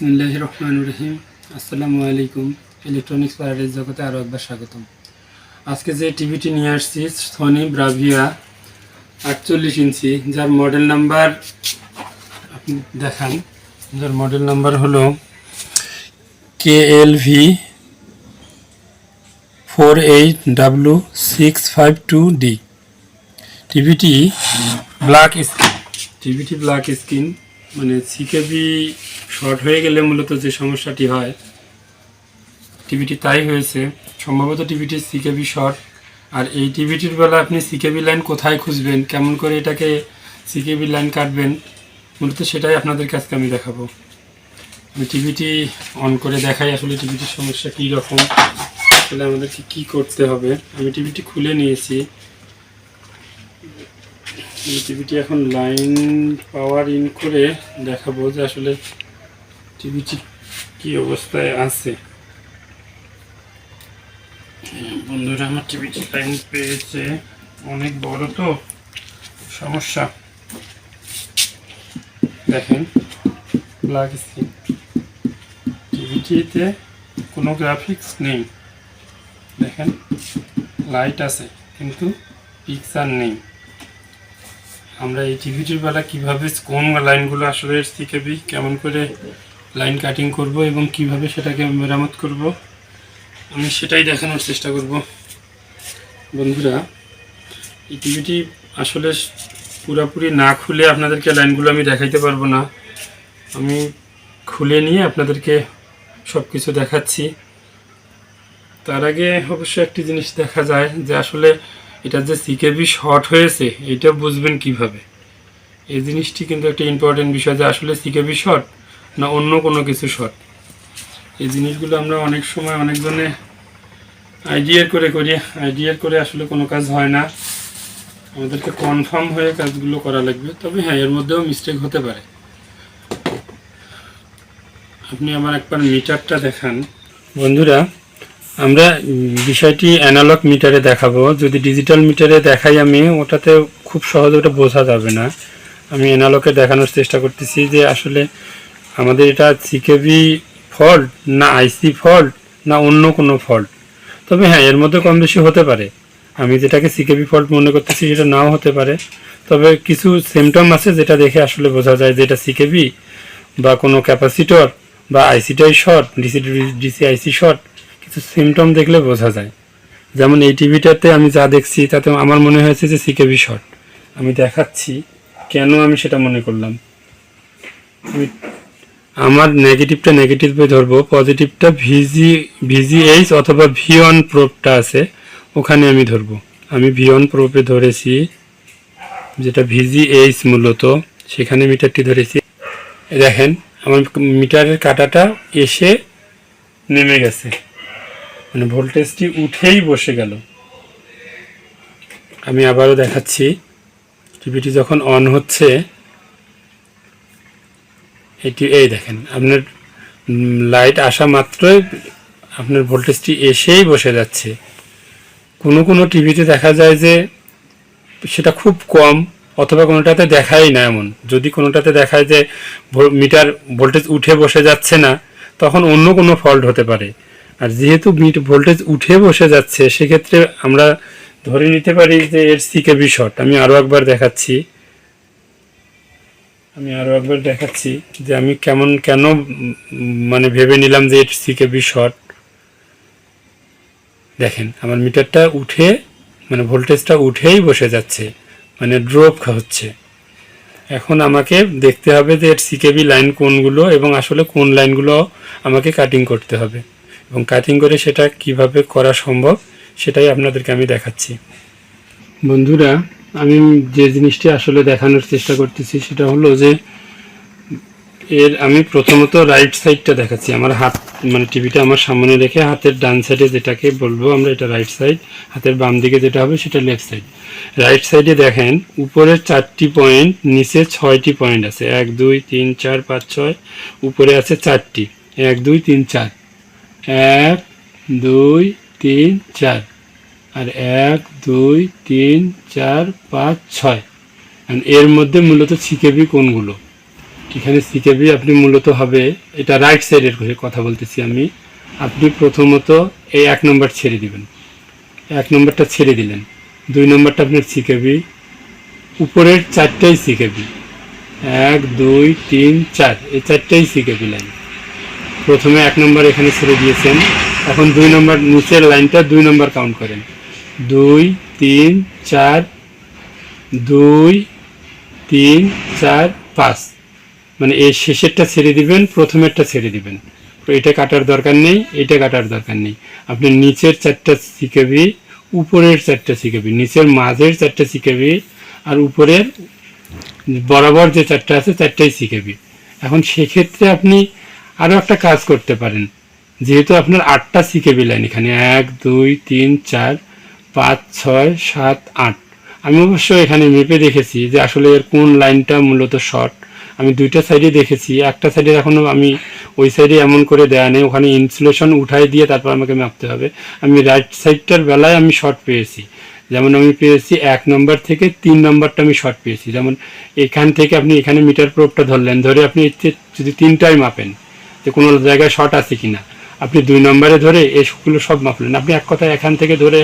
বিসমিল্লাহির রহমানির রহিম। আসসালামু আলাইকুম। ইলেকট্রনিক্স প্যারাডাইস জগতে আরও একবার স্বাগতম। আজকে যে টিভিটি নিয়ে আসছি সনি ব্রাভিয়া 48 ইঞ্চি, যার মডেল নাম্বার আপনি দেখান। যার মডেল নাম্বার হলো KLV-48W652D। টিভিটি ব্ল্যাক স্ক্রিন, মানে সিকেবি শর্ট হয়ে গেলে মূলত যে সমস্যাটি হয় টিভিটি তাই হয়েছে। সম্ভবত টিভিটির সিকেবি শর্ট। আর এই টিভিটির বেলা আপনি সিকেবি লাইন কোথায় খুঁজবেন, কেমন করে এটাকে সিকেবি লাইন কাটবেন, মূলত সেটাই আপনাদের কাছে আমি দেখাবো। আমি টিভিটি অন করে দেখাই আসলে টিভিটির সমস্যা কী রকম, আসলে আমাদেরকে কী করতে হবে। আমি টিভিটি খুলে নিয়েছি। টিভিটি এখন লাইন পাওয়ার ইন করে দেখাবো যে আসলে টিভিটি কি অবস্থায় আছে। বন্ধুরা, আমার টিভিটি লাইন পেয়েছে, অনেক বড় তো সমস্যা। দেখেন ব্ল্যাক স্ক্রিন, টিভিটিতে কোনো গ্রাফিক্স নেই। দেখেন লাইট আছে কিন্তু পিকচার নেই। আমরা এই টিভিটির বেলা কীভাবে কোন লাইনগুলো আসলে সিকেবি, কেমন করে লাইন কাটিং করব এবং কিভাবে সেটাকে মেরামত করব, আমি সেটাই দেখানোর চেষ্টা করব। বন্ধুরা, এই টিভিটি আসলে পুরোপুরি না খুলে আপনাদেরকে লাইনগুলো আমি দেখাইতে পারবো না। আমি খুলে নিয়ে আপনাদেরকে সব কিছু দেখাচ্ছি। তার আগে অবশ্য একটি জিনিস দেখা যায় যে আসলে এটা যে সিকেবি শর্ট হয়েছে এটা বুঝবেন কিভাবে। এই জিনিসটি কিন্তু একটা ইম্পর্টেন্ট বিষয়, যে আসলে সিকেবি শর্ট না অন্য কোনো কিছু শর্ট। এই জিনিসগুলো আমরা অনেক সময় অনেকজনে আইডিয়ার করে আসলে কোনো কাজ হয় না। আমাদেরকে কনফার্ম হয়ে কাজগুলো করা লাগবে। তবে হ্যাঁ, এর মধ্যেও মিস্টেক হতে পারে। আপনি আমার একবার মিটারটা দেখান। বন্ধুরা, আমরা বিষয়টি অ্যানালগ মিটারে দেখাবো। যদি ডিজিটাল মিটারে দেখাই আমি, ওটাতে খুব সহজে ওটা বোঝা যাবে না। আমি অ্যানালগে দেখানোর চেষ্টা করতেছি যে আসলে আমাদের এটা সিকেবি ফল্ট না আইসি ফল্ট না অন্য কোনো ফল্ট। তবে হ্যাঁ, এর মধ্যে কম বেশি হতে পারে। আমি যেটাকে সিকেবি ফল্ট মনে করতেছি সেটা নাও হতে পারে। তবে কিছু সিমটম আছে যেটা দেখে আসলে বোঝা যায় যে এটা সিকেবি বা কোনো ক্যাপাসিটর বা আইসিটাই শর্ট, ডিসি আইসি শর্ট। কিছু সিমটম দেখলে বোঝা যায়। যেমন এই টিভিটাতে আমি যা দেখছি তাতে আমার মনে হয়েছে যে সিকেবি শর্ট। আমি দেখাচ্ছি কেন আমি সেটা মনে করলাম। আমার নেগেটিভটা নেগেটিভে ধরবো, পজিটিভটা ভিজিএইচ অথবা V1 প্রোবটা আছে ওখানে আমি ধরবো। আমি V1 প্রোবে ধরেছি, যেটা ভিজিএইচ মূলত, সেখানে মিটারটি ধরেছি। দেখেন আমার মিটারের কাঁটাটা এসে নেমে গেছে, মানে ভোল্টেজটি উঠেই বসে গেল। আমি আবারও দেখাচ্ছি। টিভিটি যখন অন হচ্ছে, এই দেখেন আপনার লাইট আসা মাত্রই আপনার ভোল্টেজটি এসেই বসে যাচ্ছে। কোনো টিভিতে দেখা যায় যে সেটা খুব কম, অথবা কোনোটাতে দেখাই না এমন। যদি কোনোটাতে দেখায় যে মিটার ভোল্টেজ উঠে বসে যাচ্ছে না, তখন অন্য কোনো ফল্ট হতে পারে। আর যেহেতু ভোল্টেজ উঠে বসে যাচ্ছে, সেক্ষেত্রে আমরা ধরে নিতে পারি যে এর সিকেবি শর্ট। আমি আরও একবার দেখাচ্ছি যে আমি কেন মানে ভেবে নিলাম যে এর সিকেবি শর্ট। দেখেন আমার মিটারটা উঠে, মানে ভোল্টেজটা উঠেই বসে যাচ্ছে, মানে ড্রপ হচ্ছে। এখন আমাকে দেখতে হবে যে এর সিকেবি লাইন কোনগুলো এবং আসলে কোন লাইনগুলো আমাকে কাটিং করতে হবে, এবং কাটিং করে সেটা কিভাবে করা সম্ভব সেটাই আপনাদেরকে আমি দেখাচ্ছি। বন্ধুরা, আমি যে জিনিসটি আসলে দেখানোর চেষ্টা করতেছি সেটা হলো যে আমি প্রথমত রাইট সাইডটা দেখাচ্ছি। আমার হাত, মানে টিভিটা আমার সামনে রেখে হাতের ডান সাইডে যেটাকে বলবো আমরা, এটা রাইট সাইড। হাতের বাম দিকে যেটা হবে সেটা লেফট সাইড। রাইট সাইডে দেখেন উপরে 4টি পয়েন্ট, নিচে 6টি পয়েন্ট আছে। 1 2 3 4 5 6, উপরে আছে 4টি। 1 2 3 4, 1 2 3 4, আর 1 2 3 4 5 6। এর মধ্যে মূলত সিকেবি কোনগুলো এখানে সিকেবি আপনি মূলত হবে, এটা রাইট সাইডের কথা বলতেছি আমি। আপনি প্রথমত এই 1 নম্বর ছেড়ে দিবেন, 1 নম্বরটা ছেড়ে দিলেন। 2 নম্বরটা আপনার সিকেবি, উপরের 4টাই সিকেবি, 1 2 3 4, এই 4টাই সিকেবি লাইন। প্রথমে 1 নম্বর এখানে ছেড়ে দিয়েছেন, এখন 2 নম্বর নিচের লাইনটা 2 নম্বর কাউন্ট করেন, 2 3 4, 2 3 4 5, মানে এই শেষেরটা ছেড়ে দিবেন, প্রথমেরটা ছেড়ে দিবেন। এটা কাটার দরকার নেই, এটা কাটার দরকার নেই। আপনি নিচের 4টা সিকেবি, উপরের 4টা সিকেবি, নিচের মাঝের 4টা সিকেবি, আর উপরের বরাবর যে 4টা আছে 4টাই সিকেবি। এখন সেক্ষেত্রে আপনি আরও একটা কাজ করতে পারেন, যেহেতু আপনার 8টা সিকেবি লাইন এখানে, 1 2 3 4 5 6 7 8। আমি অবশ্য এখানে মেপে দেখেছি যে আসলে এর কোন লাইনটা মূলত শর্ট। আমি 2টা সাইডে দেখেছি, একটা সাইডে এখনও আমি ওই সাইডে এমন করে দেওয়া নেই, ওখানে ইনসুলেশন উঠাই দিয়ে তারপর আমাকে মাপতে হবে। আমি রাইট সাইডটার বেলায় আমি শর্ট পেয়েছি, যেমন আমি পেয়েছি 1 নম্বর থেকে 3 নম্বরটা আমি শর্ট পেয়েছি। যেমন এখান থেকে আপনি এখানে মিটার প্রোবটা ধরলেন, ধরে আপনি যদি 3টাই মাপেন যে কোনো জায়গায় শর্ট আছে কিনা, আপনি 2 নম্বরে ধরে এগুলো সব মাপলেন। আপনি এক কথায় এখান থেকে ধরে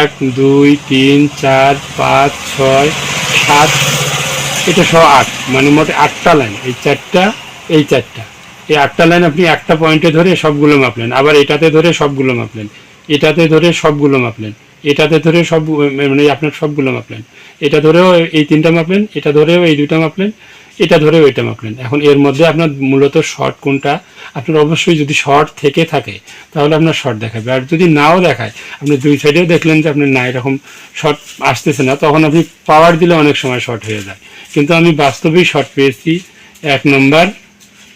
1 2 3 4 5 6 7, এটা সহ 8, মানে মোট 8টা লাইন। এই 4টা, এই 4টা, এই 8টা লাইন আপনি একটা পয়েন্টে ধরে সবগুলো মাপলেন। আবার এটাতে ধরে সবগুলো মাপলেন, এটাতে ধরে সবগুলো মাপলেন, এটাতে ধরে সব, মানে আপনার সবগুলো মাপলেন। এটা ধরেও এই 3টা মাপলেন, এটা ধরেও এই 2টা মাপলেন, এটা ধরেও এটা মাপলেন। এখন এর মধ্যে আপনার মূলত শর্ট কোনটা, আপনার অবশ্যই যদি শর্ট থেকে থাকে তাহলে আপনার শর্ট দেখাবে। আর যদি নাও দেখায়, আপনি 2 সাইডেও দেখলেন যে আপনার না এরকম শর্ট আসতেছে না, তখন আপনি পাওয়ার দিলে অনেক সময় শর্ট হয়ে যায়। কিন্তু আমি বাস্তবেই শর্ট পেয়েছি 1 নম্বর,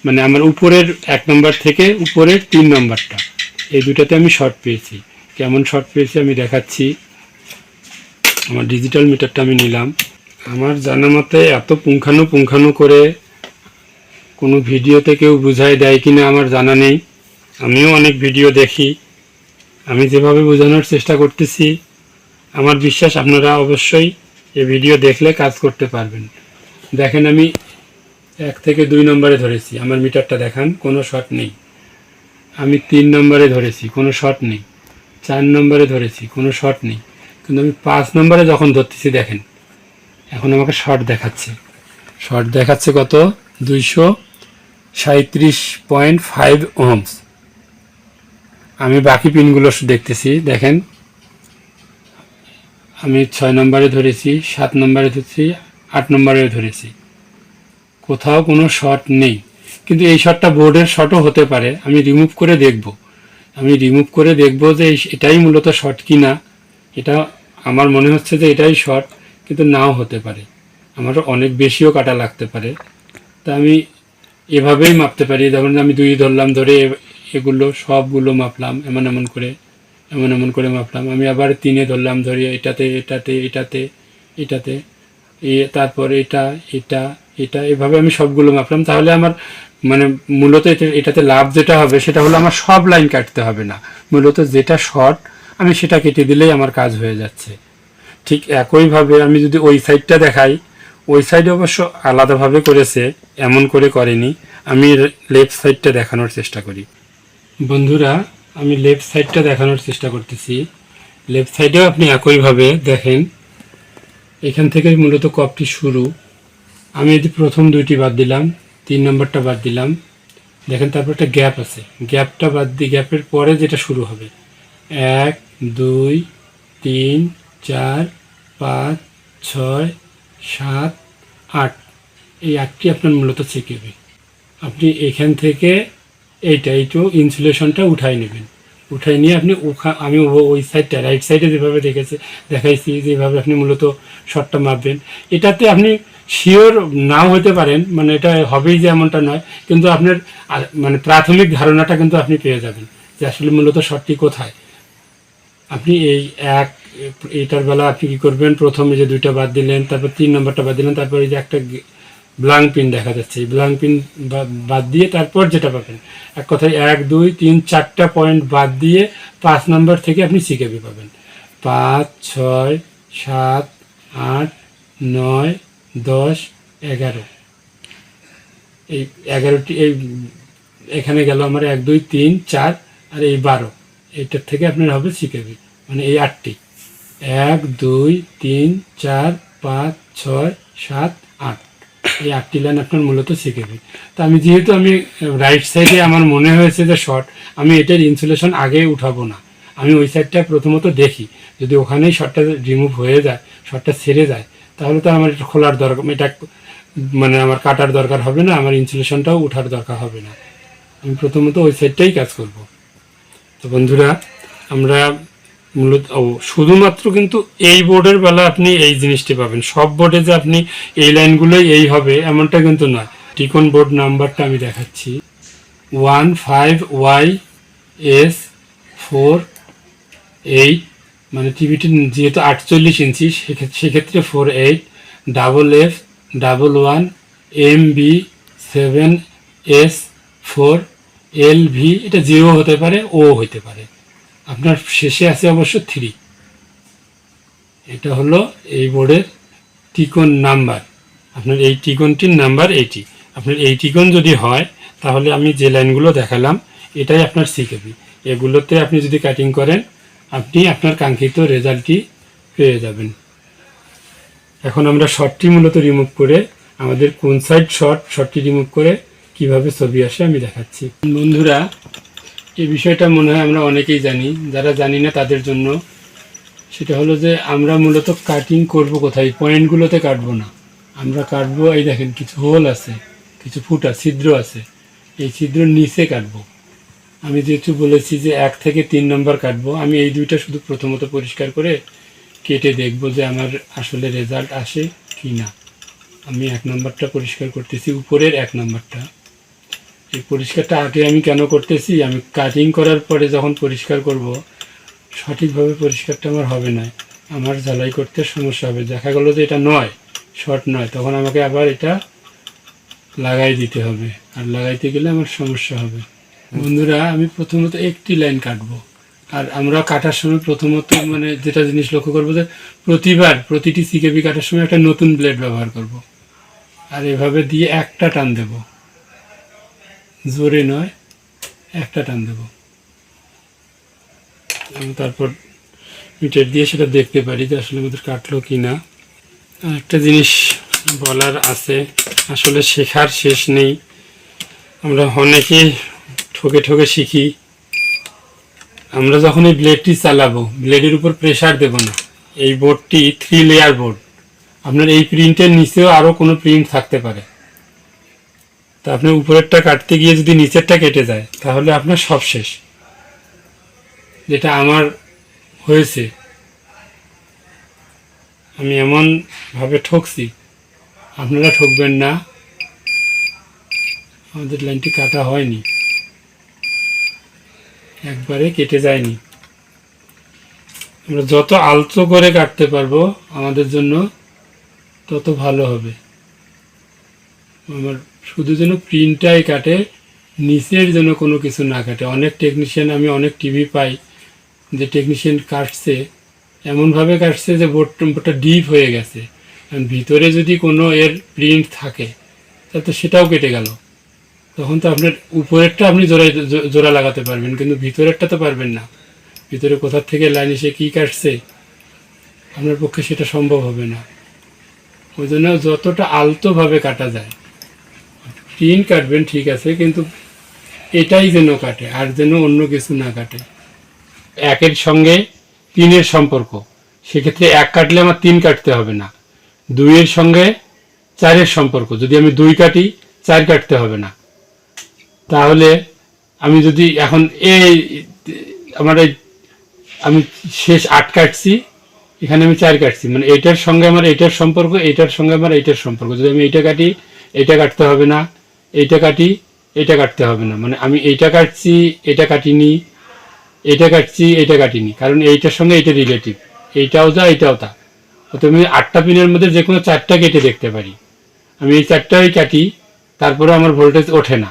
মানে আমার উপরের 1 নম্বর থেকে উপরের 3 নম্বরটা, এই দুটাতে আমি শর্ট পেয়েছি। কেমন শর্ট পেয়েছি আমি দেখাচ্ছি। আমার ডিজিটাল মিটারটা আমি নিলাম। আমার জানা মতে এত পুঙ্খানু করে কোনো ভিডিওতে কেউ বুঝাই দেয় কিনা আমার জানা নেই। আমিও অনেক ভিডিও দেখি, আমি যেভাবে বোঝানোর চেষ্টা করতেছি আমার বিশ্বাস আপনারা অবশ্যই এই ভিডিও দেখলে কাজ করতে পারবেন। দেখেন আমি 1 থেকে 2 নম্বরে ধরেছি, আমার মিটারটা দেখান, কোনো শর্ট নেই। আমি 3 নম্বরে ধরেছি, কোনো শর্ট নেই। 4 নম্বরে ধরেছি, কোনো শর্ট নেই। কিন্তু আমি 5 নম্বরে যখন ধরতেছি দেখেন এখন আমাকে শর্ট দেখাচ্ছে। শর্ট দেখাচ্ছে কত, 237.5 ওহমস। আমি বাকি পিনগুলো দেখতেছি, দেখেন আমি 6 নম্বরে ধরেছি, 7 নম্বরে ধরেছি, 8 নম্বরেও ধরেছি, কোথাও কোনো শর্ট নেই। কিন্তু এই শর্টটা বোর্ডের শর্টও হতে পারে, আমি রিমুভ করে দেখব যে এটাই মূলত শর্ট কি না। এটা আমার মনে হচ্ছে যে এটাই শর্ট, কিন্তু নাও হতে পারে, আমার অনেক বেশিও কাটা লাগতে পারে। তা আমি এভাবেই মাপতে পারি। যেমন আমি 2 ধরলাম, ধরে এগুলো সবগুলো মাপলাম, এমন করে মাপলাম। আমি আবার 3 ধরলাম, ধরে এটাতে তারপর এটা এভাবে আমি সবগুলো মাপলাম। তাহলে আমার মানে মূলত এটাতে লাভ যেটা হবে সেটা হলো আমার সব লাইন কাটতে হবে না, মূলত যেটা শর্ট আমি সেটা কেটে দিলেই আমার কাজ হয়ে যাচ্ছে। ঠিক একইভাবে আমি যদি ওই সাইডটা দেখাই, ওই সাইডে অবশ্য আলাদাভাবে করেছে, এমন করে করেনি। আমি লেফট সাইডটা দেখানোর চেষ্টা করি। বন্ধুরা, আমি লেফট সাইডটা দেখানোর চেষ্টা করতেছি। লেফট সাইডেও আপনি একইভাবে দেখেন, এখান থেকে মূলত কপটি শুরু। আমি যদি প্রথম 2টি বাদ দিলাম, 3 নম্বরটা বাদ দিলাম, দেখেন তারপর একটা গ্যাপ আছে, গ্যাপটা বাদ দিয়ে গ্যাপের পরে যেটা শুরু হবে 1 2 3 4 5 6 7 8, এই 8টি আপনার মূলত সিকেবি। আপনি এখান থেকে এইটু ইনসুলেশনটা উঠাই নেবেন, উঠাই নিয়ে আপনি আমি ওই সাইডটা রাইট সাইডে যেভাবে দেখাইছি যেভাবে আপনি মূলত শর্টটা মাপবেন। এটাতে আপনি শিওর নাও হতে পারেন, মানে এটা হবেই যে এমনটা নয়, কিন্তু আপনার মানে প্রাথমিক ধারণাটা কিন্তু আপনি পেয়ে যাবেন যে আসলে মূলত শর্টটি কোথায়। আপনি এইটার বেলা আপনি কী করবেন, প্রথমে যে 2টা বাদ দিলেন, তারপর 3 নম্বরটা বাদ দিলেন, তারপর এই যে একটা ব্ল্যাঙ্ক পিন দেখা যাচ্ছে, এই ব্ল্যাঙ্ক পিন বাদ দিয়ে তারপর যেটা পাবেন, এক কথায় 1 2 3 4টা পয়েন্ট বাদ দিয়ে 5 নম্বর থেকে আপনি সিকেবি পাবেন। 5 6 7 8 9 10 11, এই 11টি, এই এখানে গেল আমার 1 2 3 4 আর এই 12, এইটার থেকে আপনার হবে সিকেবি, মানে এই 8টি, 1 2 3 4 5 6 7 8, এই 8টি লাইন আপনার মূলত সিকেবি। তো আমি যেহেতু আমি রাইট সাইডে আমার মনে হয়েছে যে শর্ট, আমি এটার ইনসুলেশন আগে উঠাবো না, আমি ওই সাইডটা প্রথমত দেখি, যদি ওখানেই শর্টটা রিমুভ হয়ে যায়, শর্টটা ছেড়ে যায়, তাহলে তো আমার এটা খোলার দরকার, এটা মানে আমার কাটার দরকার হবে না, আমার ইনসুলেশনটাও উঠার দরকার হবে না, আমি প্রথমত ওই সাইডটাই কাজ করব। তো বন্ধুরা, আমরা মূলত শুধুমাত্র কিন্তু এই বোর্ডের বেলা আপনি এই জিনিসটি পাবেন, সব বোর্ডে যে আপনি এই লাইনগুলোই এই হবে এমনটা কিন্তু নয়। টিকন বোর্ড নাম্বারটা আমি দেখাচ্ছি, 15YS48, মানে টিভিটি যেহেতু 48 ইঞ্চি, সেক্ষেত্রে 48 FF11 MB7S4 LV, এটা 0 হতে পারে, ও হতে পারে, আপনার শেষে আছে অবশ্য 3। এটা হলো এই বোর্ডের টিকন নাম্বার, আপনার এই টিকনটির নাম্বার এইটি। আপনার এই টিকন যদি হয় তাহলে আমি যে লাইনগুলো দেখালাম এটাই আপনার সিকেবি, এগুলোতে আপনি যদি কাটিং করেন আপনি আপনার কাঙ্ক্ষিত রেজাল্টটি পেয়ে যাবেন। এখন আমরা শর্টটি মূলত রিমুভ করে, আমাদের কোন সাইড শর্টটি রিমুভ করে কিভাবে ছবি আসে আমি দেখাচ্ছি। বন্ধুরা, এই বিষয়টা মনে হয় আমরা অনেকেই জানি, যারা জানি না তাদের জন্য সেটা হলো যে আমরা মূলত কাটিং করব কোথায়, পয়েন্টগুলোতে কাটবো না, আমরা কাটবো এই দেখেন কিছু হোল আছে, কিছু ফুটা ছিদ্র আছে, এই ছিদ্রের নিচে কাটবো। আমি যেহেতু বলেছি যে 1 থেকে 3 নম্বর কাটবো, আমি এই দুইটা শুধু প্রথমত পরিষ্কার করে কেটে দেখব যে আমার আসলে রেজাল্ট আসে কি না। আমি 1 নম্বরটা পরিষ্কার করতেছি, উপরের 1 নম্বরটা। এই পরিষ্কারটা আগে আমি কেন করতেছি, আমি কাটিং করার পরে যখন পরিষ্কার করব সঠিকভাবে পরিষ্কারটা আমার হবে না, আমার ঝালাই করতে সমস্যা হবে, দেখা গেল যে এটা নয়, শর্ট নয়, তখন আমাকে আবার এটা লাগাই দিতে হবে, আর লাগাইতে গেলে আমার সমস্যা হবে। বন্ধুরা, আমি প্রথমত একটি লাইন কাটবো, আর আমরা কাটার সময় প্রথমত মানে যেটা জিনিস লক্ষ্য করবো যে প্রতিটি সিকেবি কাটার সময় একটা নতুন ব্লেড ব্যবহার করব, আর এভাবে দিয়ে একটা টান দেব, জোরে নয়, একটা টান দেব, তারপর মিটার দিয়ে সেটা দেখতে পারি যে আসলে আমাদের কাটলো কি না। একটা জিনিস বলার আছে, আসলে শেখার শেষ নেই, আমরা অনেকে ঠকে ঠকে শিখি। আমরা যখন এই ব্লেডটি চালাবো, ব্লেডের উপর প্রেসার দেব না, এই বোর্ডটি 3 লেয়ার বোর্ড, আপনার এই প্রিন্টের নিচেও আরও কোনো প্রিন্ট থাকতে পারে, তা আপনার উপরেরটা কাটতে গিয়ে যদি নিচেরটা কেটে যায় তাহলে আপনার সব শেষ, যেটা আমার হয়েছে। আমি এমনভাবে ঠকছি, আপনারা ঠকবেন না, আমাদের লাইনটি কাটা হয়নি, একবারে কেটে যায়নি। আমরা যত আলতো করে কাটতে পারবো আমাদের জন্য তত ভালো হবে। আমার শুধু যেন প্রিন্টটাই কাটে, নিচের যেন কোনো কিছু না কাটে। অনেক টেকনিশিয়ান, আমি অনেক টিভি পাই যে টেকনিশিয়ান কাটছে, এমনভাবে কাটছে যে বোর্ডটা ডিপ হয়ে গেছে, ভিতরে যদি কোনো এর প্রিন্ট থাকে তাহলে তো সেটাও কেটে গেল, তখন তো আপনার উপরেরটা আপনি জোড়া লাগাতে পারবেন, কিন্তু ভিতরেরটা তো পারবেন না। ভিতরে কোথা থেকে লাইন এসে কী কাটছে আপনার পক্ষে সেটা সম্ভব হবে না। ওই জন্য যতটা আলতোভাবে কাটা যায়, প্রিন্ট কাটবেন ঠিক আছে, কিন্তু এটাই যেন কাটে, আর যেন অন্য কিছু না কাটে। 1-এর সঙ্গে 3-এর সম্পর্ক, সেক্ষেত্রে 1 কাটলে আমার 3 কাটতে হবে না। 2-এর সঙ্গে 4-এর সম্পর্ক, যদি আমি 2 কাটি 4 কাটতে হবে না। তাহলে আমি যদি এখন আমি শেষ 8 কাটছি, এখানে আমি 4 কাটছি, মানে এইটার সঙ্গে আমার এইটার সম্পর্ক, এইটার সঙ্গে আমার এইটার সম্পর্ক। যদি আমি এইটা কাটি, এইটা কাটতে হবে না, এইটা কাটি, এটা কাটতে হবে না, মানে আমি এইটা কাটছি, এটা কাটিনি, এটা কাটছি, এটা কাটিনি, কারণ এইটার সঙ্গে এইটা রিলেটিভ, এইটাও যা এইটাও তা। অর্থাৎ আমি 8টা পিনের মধ্যে যে কোনো 4টা কেটে দেখতে পারি। আমি এই 4টাই কাটি, তারপরে আমার ভোল্টেজ ওঠে না,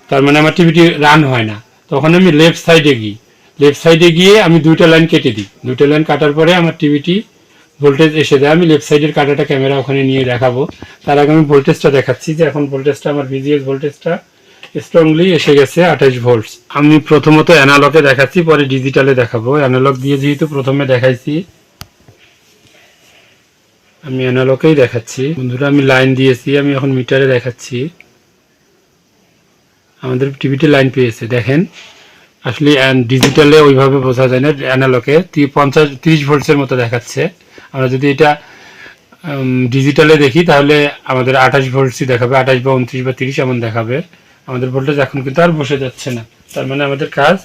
তার মানে আমার টিভিটি রান হয় না। তখন আমি লেফট সাইডে গিয়ে আমি 2টা লাইন কেটে দিই। 2টা লাইন কাটার পরে আমার টিভিটি ভোল্টেজ এসে যায়। আমি লেফট সাইডের কাটাটা ক্যামেরা ওখানে নিয়ে দেখাবো। তার আগে আমি ভোল্টেজটা দেখাচ্ছি যে এখন ভোল্টেজটা আমার ভিজিএস ভোল্টেজটা স্ট্রংলি এসে গেছে 28 ভোল্টস। আমি প্রথমত অ্যানালগে দেখাচ্ছি, পরে ডিজিটালে দেখাবো। অ্যানালগ দিয়ে যেহেতু প্রথমে দেখাইছি, আমি অ্যানালগেই দেখাচ্ছি। বন্ধুরা আমি লাইন দিয়েছি, আমি এখন মিটারে দেখাচ্ছি। আমাদের টিভিতে লাইন পেয়েছে দেখেন। আসলে ডিজিটালে ওইভাবে বোঝা যায় না, অ্যানালগে 30 ভোল্টসের মতো দেখাচ্ছে। আমরা যদি এটা ডিজিটালে দেখি তাহলে আমাদের 28 ভোল্টসই দেখাবে, 28 বা 29 বা 30 এমন দেখাবে। আমাদের ভোল্টেজ এখন কিন্তু আর বসে যাচ্ছে না, তার মানে আমাদের কাজ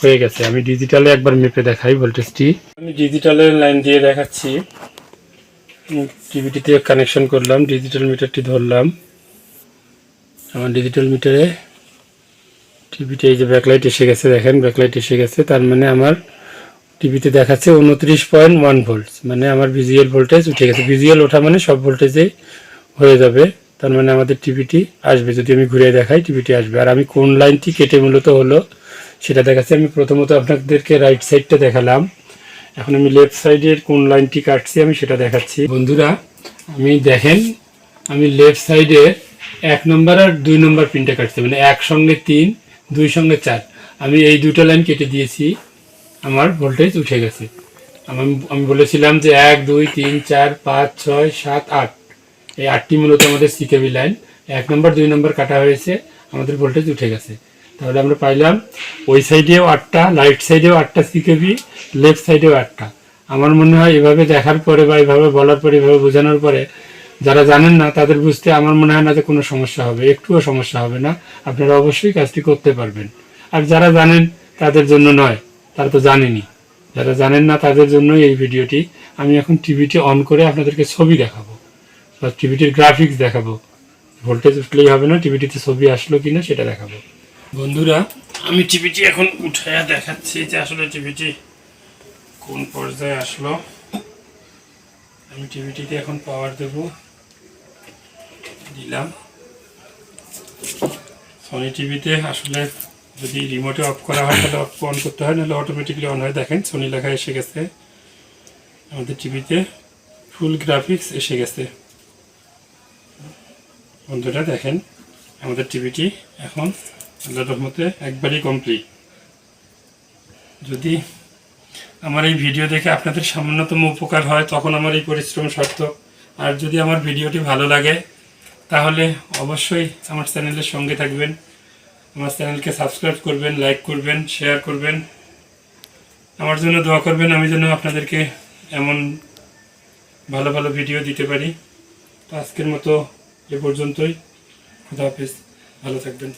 হয়ে গেছে। আমি ডিজিটালে একবার মেপে দেখাই ভোল্টেজটি। আমি ডিজিটালের লাইন দিয়ে দেখাচ্ছি। টিভিটিতে কানেকশন করলাম, ডিজিটাল মিটারটি ধরলাম। আমার ডিজিটাল মিটারে টিভিতে এই যে ব্যাকলাইট এসে গেছে, দেখেন ব্যাকলাইট এসে গেছে। তার মানে আমার টিভিতে দেখাচ্ছে 29.1 ভোল্টস, মানে আমার ভিজিএল ভোল্টেজ উঠে গেছে। ভিজিএল ওঠা মানে সব ভোল্টেজেই হয়ে যাবে, তার মানে আমাদের টিভিটি আসবে। যদি আমি ঘুরে দেখাই টিভিটি আসবে। আর আমি কোন লাইনটি কেটে মূলত হলো সেটা দেখাচ্ছি। আমি প্রথমত আপনাদেরকে রাইট সাইডটা দেখালাম, এখন আমি লেফট সাইডের কোন লাইনটি কাটছি আমি সেটা দেখাচ্ছি। বন্ধুরা আমি দেখেন, আমি লেফট সাইডে 1 নম্বর আর 2 নম্বর পিনটা কাটছি, মানে 1 সঙ্গে 3, 2 সঙ্গে 4। আমি এই দুটো লাইন কেটে দিয়েছি, আমার ভোল্টেজ উঠে গেছে। আমি বলেছিলাম যে 1 2 3 4 5 6 7 8, এই 8টি মূলত আমাদের সিকেবি লাইন। 1 নম্বর 2 নম্বর কাটা হয়েছে, আমাদের ভোল্টেজ উঠে গেছে। তাহলে আমরা পাইলাম ওই সাইডেও 8টা, রাইট সাইডেও 8টা সিকেবি, লেফট সাইডেও 8টা। আমার মনে হয় এভাবে দেখার পরে বা এভাবে বলার পরে, এভাবে বোঝানোর পরে যারা জানেন না তাদের বুঝতে আমার মনে হয় না যে কোনো সমস্যা হবে, একটুও সমস্যা হবে না। আপনারা অবশ্যই কাজটি করতে পারবেন। আর যারা জানেন তাদের জন্য নয়, তারা তো জানেনই। যারা জানেন না তাদের জন্যই এই ভিডিওটি। আমি এখন টিভিটি অন করে আপনাদেরকে ছবি দেখাবো বা টিভিটির গ্রাফিক্স দেখাবো। ভোল্টেজ উঠলেই হবে না, টিভিটিতে ছবি আসলো কিনা সেটা দেখাবো। বন্ধুরা আমি টিভিটি এখন উঠাইয়া দেখাচ্ছি যে আসলে টিভিটি কোন পর্যায়ে আসলো। আমি টিভিটিতে এখন পাওয়ার দেব, দিলাম। সনি টিভিতে আসলে যদি রিমোটে অফ করা হয় তাহলে অন করতে হয়, নাহলে অটোমেটিকলি অন হয়। দেখেন সনি লেখা এসে গেছে, আমাদের টিভিতে ফুল গ্রাফিক্স এসে গেছে। বন্ধুরা দেখেন আমাদের টিভিটি এখন আল্লাহর রহমতে একবারই কমপ্লিট। যদি আমার এই ভিডিও দেখে আপনাদের সামান্যতম উপকার হয় তখন আমার এই পরিশ্রম সার্থক। আর যদি আমার ভিডিওটি ভালো লাগে তাহলে অবশ্যই আমার চ্যানেলের সঙ্গে থাকবেন, আমার চ্যানেলকে সাবস্ক্রাইব করবেন, লাইক করবেন, শেয়ার করবেন, আমার জন্য দোয়া করবেন আমি যেন আপনাদেরকে এমন ভালো ভালো ভিডিও দিতে পারি। তো আজকের মতো এ পর্যন্তই। খুদা হাফেজ, ভালো থাকবেন।